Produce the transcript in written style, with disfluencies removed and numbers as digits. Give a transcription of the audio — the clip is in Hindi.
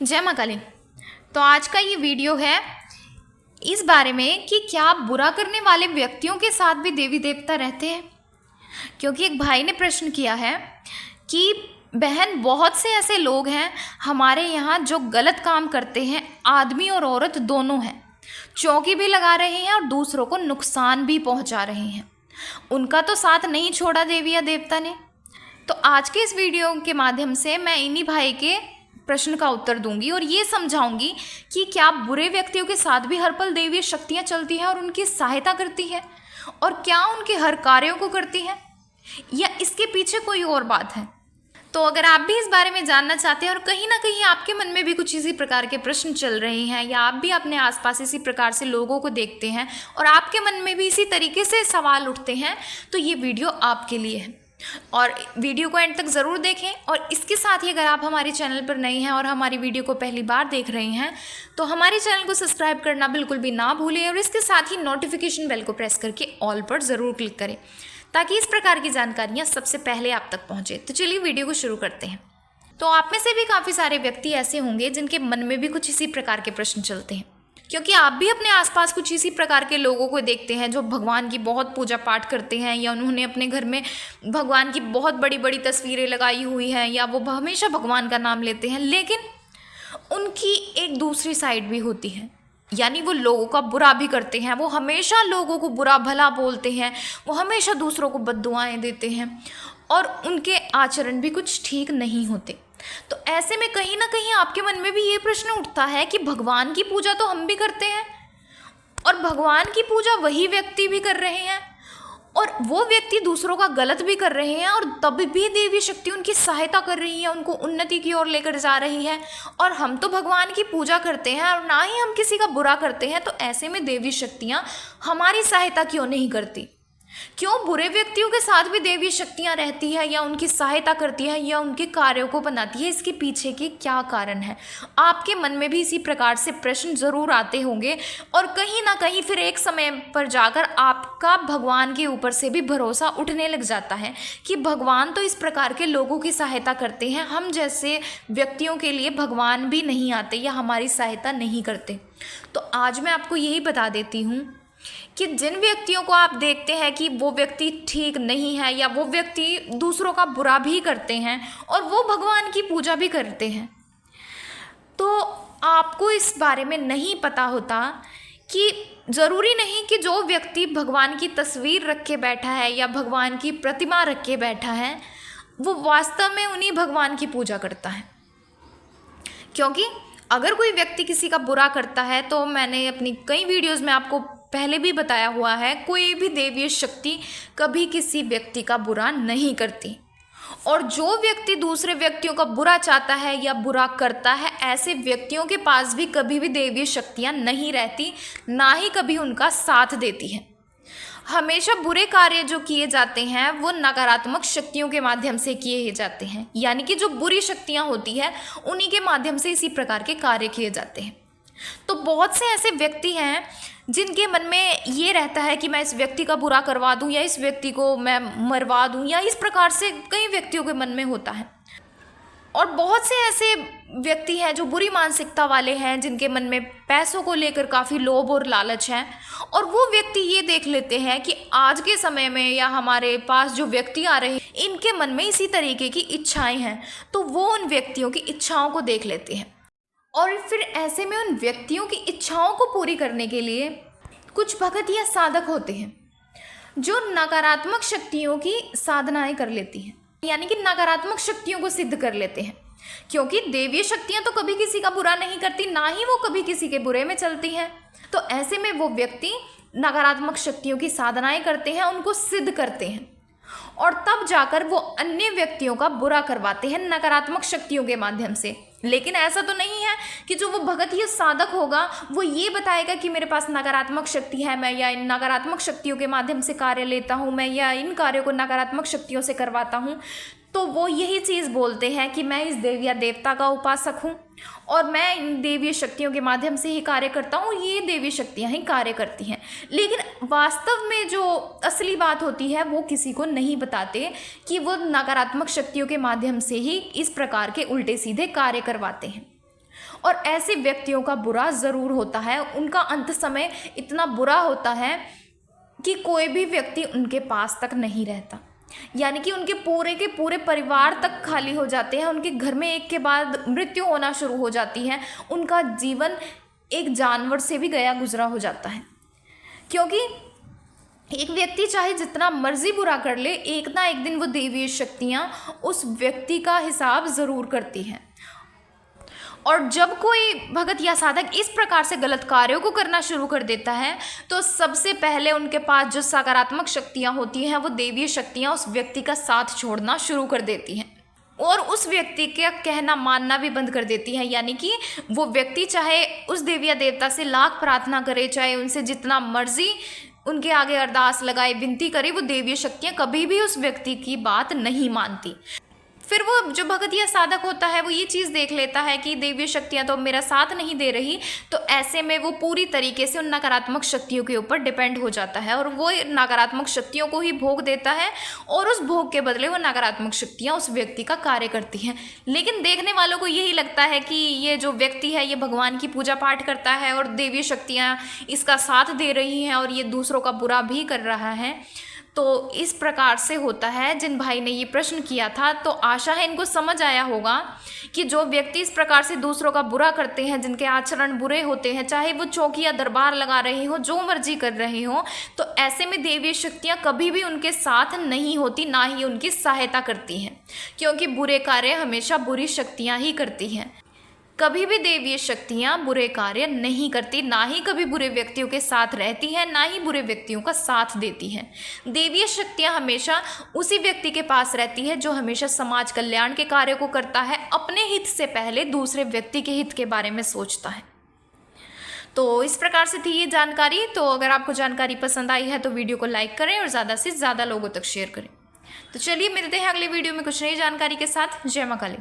जय माँ काली। तो आज का ये वीडियो है इस बारे में कि क्या बुरा करने वाले व्यक्तियों के साथ भी देवी देवता रहते हैं। क्योंकि एक भाई ने प्रश्न किया है कि बहन, बहुत से ऐसे लोग हैं हमारे यहाँ जो गलत काम करते हैं, आदमी और औरत दोनों हैं, चौकी भी लगा रहे हैं और दूसरों को नुकसान भी पहुँचा रहे हैं। उनका तो साथ नहीं छोड़ा देवी या देवता ने। तो आज के इस वीडियो के माध्यम से मैं इन्हीं भाई के प्रश्न का उत्तर दूंगी और ये समझाऊंगी कि क्या बुरे व्यक्तियों के साथ भी हर पल देवी शक्तियाँ चलती हैं और उनकी सहायता करती है, और क्या उनके हर कार्यों को करती है, या इसके पीछे कोई और बात है। तो अगर आप भी इस बारे में जानना चाहते हैं और कहीं ना कहीं आपके मन में भी कुछ इसी प्रकार के प्रश्न चल रहे हैं, या आप भी अपने आसपास इसी प्रकार से लोगों को देखते हैं और आपके मन में भी इसी तरीके से सवाल उठते हैं, तो ये वीडियो आपके लिए है। और वीडियो को एंड तक ज़रूर देखें। और इसके साथ ही अगर आप हमारे चैनल पर नए हैं और हमारी वीडियो को पहली बार देख रहे हैं तो हमारे चैनल को सब्सक्राइब करना बिल्कुल भी ना भूलें, और इसके साथ ही नोटिफिकेशन बेल को प्रेस करके ऑल पर ज़रूर क्लिक करें ताकि इस प्रकार की जानकारियाँ सबसे पहले आप तक पहुँचे। तो चलिए वीडियो को शुरू करते हैं। तो आप में से भी काफ़ी सारे व्यक्ति ऐसे होंगे जिनके मन में भी कुछ इसी प्रकार के प्रश्न चलते हैं, क्योंकि आप भी अपने आसपास कुछ इसी प्रकार के लोगों को देखते हैं जो भगवान की बहुत पूजा पाठ करते हैं, या उन्होंने अपने घर में भगवान की बहुत बड़ी बड़ी तस्वीरें लगाई हुई हैं, या वो हमेशा भगवान का नाम लेते हैं। लेकिन उनकी एक दूसरी साइड भी होती है, यानी वो लोगों का बुरा भी करते हैं, वो हमेशा लोगों को बुरा भला बोलते हैं, वो हमेशा दूसरों को बद्दुआएं देते हैं, और उनके आचरण भी कुछ ठीक नहीं होते। तो ऐसे में कहीं ना कहीं आपके मन में भी ये प्रश्न उठता है कि भगवान की पूजा तो हम भी करते हैं और भगवान की पूजा वही व्यक्ति भी कर रहे हैं, और वो व्यक्ति दूसरों का गलत भी कर रहे हैं, और तब भी देवी शक्ति उनकी सहायता कर रही है, उनको उन्नति की ओर लेकर जा रही है। और हम तो भगवान की पूजा करते हैं और ना ही हम किसी का बुरा करते हैं। तो ऐसे में देवी शक्तियाँ हमारी सहायता क्यों नहीं करती? क्यों बुरे व्यक्तियों के साथ भी देवी शक्तियाँ रहती है, या उनकी सहायता करती है, या उनके कार्यों को बनाती है? इसके पीछे के क्या कारण है? आपके मन में भी इसी प्रकार से प्रश्न जरूर आते होंगे, और कहीं ना कहीं फिर एक समय पर जाकर आपका भगवान के ऊपर से भी भरोसा उठने लग जाता है कि भगवान तो इस प्रकार के लोगों की सहायता करते हैं, हम जैसे व्यक्तियों के लिए भगवान भी नहीं आते या हमारी सहायता नहीं करते। तो आज मैं आपको यही बता देती हूँ कि जिन व्यक्तियों को आप देखते हैं कि वो व्यक्ति ठीक नहीं है, या वो व्यक्ति दूसरों का बुरा भी करते हैं और वो भगवान की पूजा भी करते हैं, तो आपको इस बारे में नहीं पता होता कि ज़रूरी नहीं कि जो व्यक्ति भगवान की तस्वीर रख के बैठा है या भगवान की प्रतिमा रख के बैठा है वो वास्तव में उन्हीं भगवान की पूजा करता है। क्योंकि अगर कोई व्यक्ति किसी का बुरा करता है, तो मैंने अपनी कई वीडियोस में आपको पहले भी बताया हुआ है, कोई भी देवी शक्ति कभी किसी व्यक्ति का बुरा नहीं करती। और जो व्यक्ति दूसरे व्यक्तियों का बुरा चाहता है या बुरा करता है, ऐसे व्यक्तियों के पास भी कभी भी देवी शक्तियाँ नहीं रहती, ना ही कभी उनका साथ देती है। हमेशा बुरे कार्य जो किए जाते हैं वो नकारात्मक शक्तियों के माध्यम से किए जाते हैं, यानी कि जो बुरी शक्तियाँ होती है उन्हीं के माध्यम से इसी प्रकार के कार्य किए जाते हैं। तो बहुत से ऐसे व्यक्ति हैं जिनके मन में ये रहता है कि मैं इस व्यक्ति का बुरा करवा दूं, या इस व्यक्ति को मैं मरवा दूं, या इस प्रकार से कई व्यक्तियों के मन में होता है। और बहुत से ऐसे व्यक्ति हैं जो बुरी मानसिकता वाले हैं, जिनके मन में पैसों को लेकर काफ़ी लोभ और लालच है, और वो व्यक्ति ये देख लेते हैं कि आज के समय में या हमारे पास जो व्यक्ति आ रहे हैं इनके मन में इसी तरीके की इच्छाएं हैं, तो वो उन व्यक्तियों की इच्छाओं को देख लेते हैं, और फिर ऐसे में उन व्यक्तियों की इच्छाओं को पूरी करने के लिए कुछ भगत या साधक होते हैं जो नकारात्मक शक्तियों की साधनाएं कर लेती हैं, यानी कि नकारात्मक शक्तियों को सिद्ध कर लेते हैं। क्योंकि देवी शक्तियां तो कभी किसी का बुरा नहीं करती, ना ही वो कभी किसी के बुरे में चलती हैं। तो ऐसे में वो व्यक्ति नकारात्मक शक्तियों की साधनाएं करते हैं, उनको सिद्ध करते हैं, और तब जाकर वो अन्य व्यक्तियों का बुरा करवाते हैं नकारात्मक शक्तियों के माध्यम से। लेकिन ऐसा तो नहीं है कि जो वो भगत या साधक होगा वो ये बताएगा कि मेरे पास नकारात्मक शक्ति है, मैं या इन नकारात्मक शक्तियों के माध्यम से कार्य लेता हूँ, मैं या इन कार्यों को नकारात्मक शक्तियों से करवाता हूँ। तो वो यही चीज़ बोलते हैं कि मैं इस देवी या देवता का उपासक हूँ और मैं इन देवी शक्तियों के माध्यम से ही कार्य करता हूँ, ये देवी शक्तियाँ ही कार्य करती हैं। लेकिन वास्तव में जो असली बात होती है वो किसी को नहीं बताते कि वो नकारात्मक शक्तियों के माध्यम से ही इस प्रकार के उल्टे सीधे कार्य करवाते हैं। और ऐसे व्यक्तियों का बुरा ज़रूर होता है, उनका अंत समय इतना बुरा होता है कि कोई भी व्यक्ति उनके पास तक नहीं रहता, यानी कि उनके पूरे के पूरे परिवार तक खाली हो जाते हैं, उनके घर में एक के बाद मृत्यु होना शुरू हो जाती है, उनका जीवन एक जानवर से भी गया गुजरा हो जाता है। क्योंकि एक व्यक्ति चाहे जितना मर्जी बुरा कर ले, एक ना एक दिन वो दैवीय शक्तियाँ उस व्यक्ति का हिसाब ज़रूर करती हैं। और जब कोई भगत या साधक इस प्रकार से गलत कार्यों को करना शुरू कर देता है तो सबसे पहले उनके पास जो सकारात्मक शक्तियाँ होती हैं वो दैवीय शक्तियाँ उस व्यक्ति का साथ छोड़ना शुरू कर देती हैं और उस व्यक्ति का कहना मानना भी बंद कर देती है। यानी कि वो व्यक्ति चाहे उस देवी या देवता से लाख प्रार्थना करे, चाहे उनसे जितना मर्जी उनके आगे अरदास लगाए, विनती करे, वो देवीय शक्तियाँ कभी भी उस व्यक्ति की बात नहीं मानती। फिर वो जो भगत या साधक होता है वो ये चीज़ देख लेता है कि देवीय शक्तियाँ तो मेरा साथ नहीं दे रही, तो ऐसे में वो पूरी तरीके से उन नकारात्मक शक्तियों के ऊपर डिपेंड हो जाता है और वो नकारात्मक शक्तियों को ही भोग देता है और उस भोग के बदले वो नकारात्मक शक्तियाँ उस व्यक्ति का कार्य करती हैं। लेकिन देखने वालों को यही लगता है कि ये जो व्यक्ति है ये भगवान की पूजा पाठ करता है और देवीय शक्तियाँ इसका साथ दे रही हैं और ये दूसरों का बुरा भी कर रहा है। तो इस प्रकार से होता है। जिन भाई ने ये प्रश्न किया था तो आशा है इनको समझ आया होगा कि जो व्यक्ति इस प्रकार से दूसरों का बुरा करते हैं, जिनके आचरण बुरे होते हैं, चाहे वो चौकी या दरबार लगा रहे हो, जो मर्जी कर रहे हो, तो ऐसे में देवी शक्तियाँ कभी भी उनके साथ नहीं होती, ना ही उनकी सहायता करती हैं, क्योंकि बुरे कार्य हमेशा बुरी शक्तियाँ ही करती हैं। कभी भी देवीय शक्तियाँ बुरे कार्य नहीं करती, ना ही कभी बुरे व्यक्तियों के साथ रहती हैं, ना ही बुरे व्यक्तियों का साथ देती हैं। देवीय शक्तियाँ हमेशा उसी व्यक्ति के पास रहती है जो हमेशा समाज कल्याण के कार्य को करता है, अपने हित से पहले दूसरे व्यक्ति के हित के बारे में सोचता है। तो इस प्रकार से थी ये जानकारी। तो अगर आपको जानकारी पसंद आई है तो वीडियो को लाइक करें और ज़्यादा से ज़्यादा लोगों तक शेयर करें। तो चलिए मिलते हैं अगले वीडियो में कुछ नई जानकारी के साथ। जय मां काली।